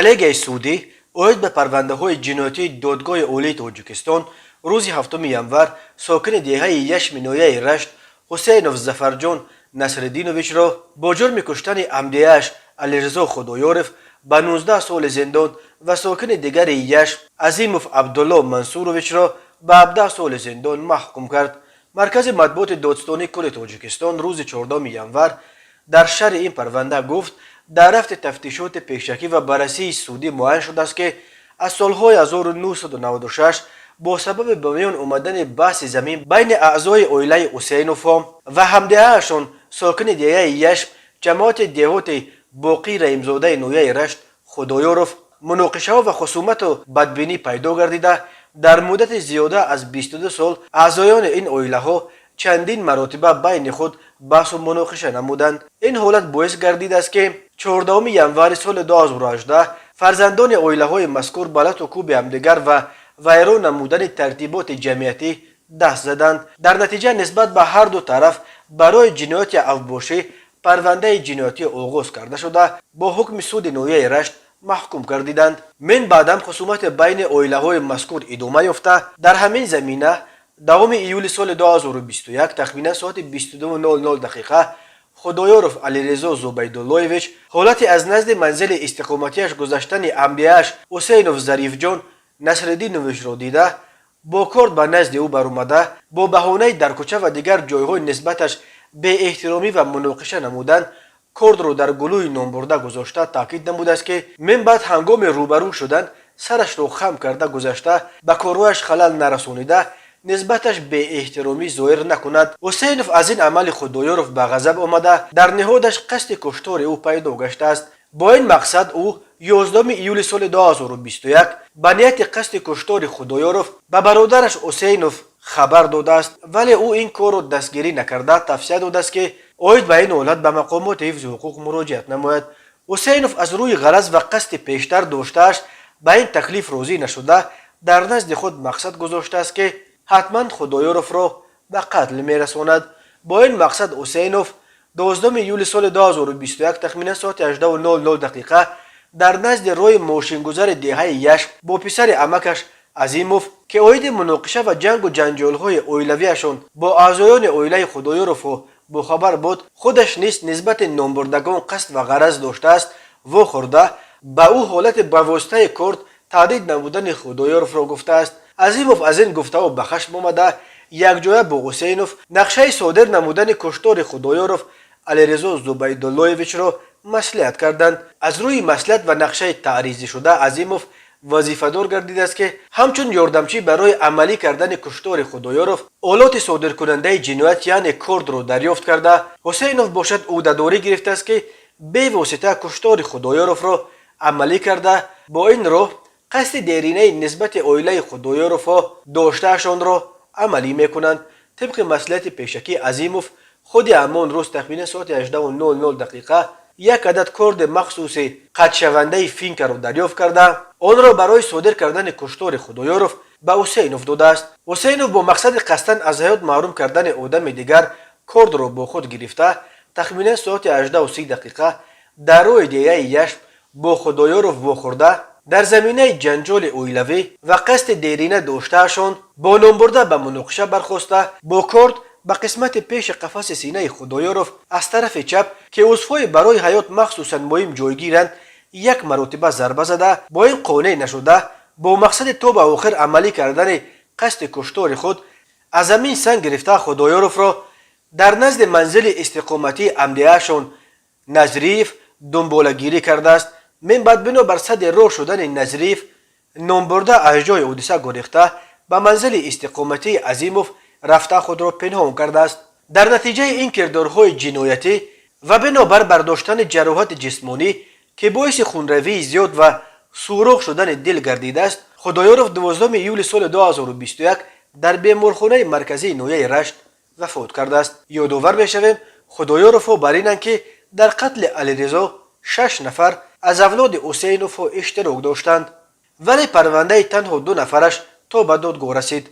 کلیگای سعودی اوید به پرونده های جنایتی دادگاه اولی تاجیکستان روز هفتم ینور ساکن دهه یشم نویه رشت حسینوف ظفرجان نصرالدینویچ را با جرم کشتن عمدیش علیرضا خدایارف به 19 سال زندان و ساکن دیگر یشم عظیموف عبدالله منصورویچ را به 17 سال زندان محکوم کرد. مرکز مطبوعات دادستانی کل تاجیکستان روز 14 ینور در شرح این پرونده گفت در رفت تفتیشات پیشکی و بررسی سعودی معین شده است که از سالهای 1996 با سبب به میان آمدن بحث زمین بین اعضای عائله حسینوف و همدیهه‌شان ساکن دهه یشم جماعت دهات باقی رحیمزاده نویه رشت خدایارف مناقشه و خصومت و بدبینی پیدا گردیده در مدت زیاده از 22 سال اعضایان این عائله ها چندین مراتبه بین خود بحث و مناقشه نمودند. این حالت باعث گردیده است که 14 ینور سال 2018 فرزندان عائله های مذکور به لط و کوب همدیگر و ویران نمودن ترتیبات جمعیتی دست زدند. در نتیجه نسبت به هر دو طرف برای جنایت اوباشی پرونده جنایتی آغاز کرده شده با حکم سود نویه رشت محکوم گردیدند. من بعدم خصومت بین عائله های مذکور ادامه یافته. در همین زمینه دوم ایول سال 2021 تخمینا ساعت 22:00 دقیقه خدایارف علیرضا زبیداللهویچ حالتی از نزد منزل استقامتیش گذشتن عمدیش حسینوف ظریف جان نصرالدینویچ را دیده با کارت به نزد او برآمده با بهانه در کوچه و دیگر جایهای نسبتش به احترامی و مناقشه نمودن کارت را در گلوی نامبرده گذاشته تاکید نموده است که من بعد هنگام روبرو شدن سرش را خم کرده گذشته به کارهایش خلل نرسانیده نسبتش به احترامی ظاهر نکند. حسینوف از این عمل خدایارف به غضب آمده در نهادش قصد کشتار او پیدا گشته است. با این مقصد او 11 ایول سال 2021 به نیت قصد کشتار خدایارف به برادرش حسینوف خبر داده است ولی او این کار را دستگیری نکرده توصیه داده است که اوید به این حالت به مقامات حفظ حقوق مراجعت نماید. حسینوف از روی غرض و قصد پیشتر داشتهاش به این تکلیف راضی نشده در نزد خود مقصد گذاشته است که حتما خدایارف را به قتل میرساند. با این مقصد حسینوف 12 ایول سال 2021 تخمینا ساعت 18:00 دقیقه در نزد روی ماشینگذار دهه یشم با پسر عمکش عظیموف که عاید مناقشه و جنگ و جنجال‌های عائلویشان با اعضایان عائله خدایارف با خبر بود خودش نیز نسبت نامبردگان قصد و غرض داشته است و خورده به او حالت به واسطه کارت تهدید نمودن خدایارف را گفته است. عظیموف از این گفته و به خشم آمده یک جایه با حسینوف نقشه صادر نمودن کشتار خدایارف علیرضا زبیداللهویچ را مصلحت کردند. از روی مصلحت و نقشه تعریضی شده عظیموف وظیفه‌دار گردیده است که همچون یاردمچی برای عملی کردن کشتار خدایارف آلات صادر کننده جنایت یعنی کارت را دریافت کرده حسینوف باشد عهده‌داری گرفته است که به واسطه کشتار خدایارف را عملی کرده با این راه قصد دیرینه نسبت عائله خدایارف داشتهشان را عملی میکنند. طبق مصلحت پیشکی عظیموف خود همان روز تخمینا ساعت 18:00 دقیقه یک عدد کارت مخصوص قطع شونده فینک را دریافت کرده آن را برای صادر کردن کشتار خدایارف به حسینوف داده است. حسینوف با مقصد قصداً از حیات محروم کردن آدم دیگر کارت را با خود گرفته تخمینا ساعت 18:30 دقیقه در روی دهه یشم با خدایارف واخورده در زمینه جنجال عائلوی و قصد دیرینه داشتهشان با نامبرده به مناقشه برخاسته با کارت به قسمت پیش قفس سینه خدایارف از طرف چپ که عضوهای برای حیات مخصوصا مهم جایگیرند یک مرتبه ضربه زده با این قانع نشده با مقصد تا به آخر عملی کردن قصد کشتار خود از زمین سنگ گرفته خدایارف را در نزد منزل استقامتی عمدیه‌شان نظریف دنبالگیری کرده است. من بعد بنا بر صد راه شدن نظریف نامبرده از جای حادثه گریخته به منزل استقامتی عظیموف رفته خود را پنهان کرده است. در نتیجه این کردارهای جنایتی و بنابر برداشتن جراحت جسمانی که باعث خونروی زیاد و سوراخ شدن دل گردیده است خدایارف 12 ایول سال 2021 در بیمارخانه مرکزی نویه رشت وفات کرده است. یادآور می‌شویم خدایارف بر اینند که در قتل علیرضا 6 نفر از اولاد حسینوف اشتراک داشتند ولی پرونده تنها 2 نفرش تا به دادگاه رسید.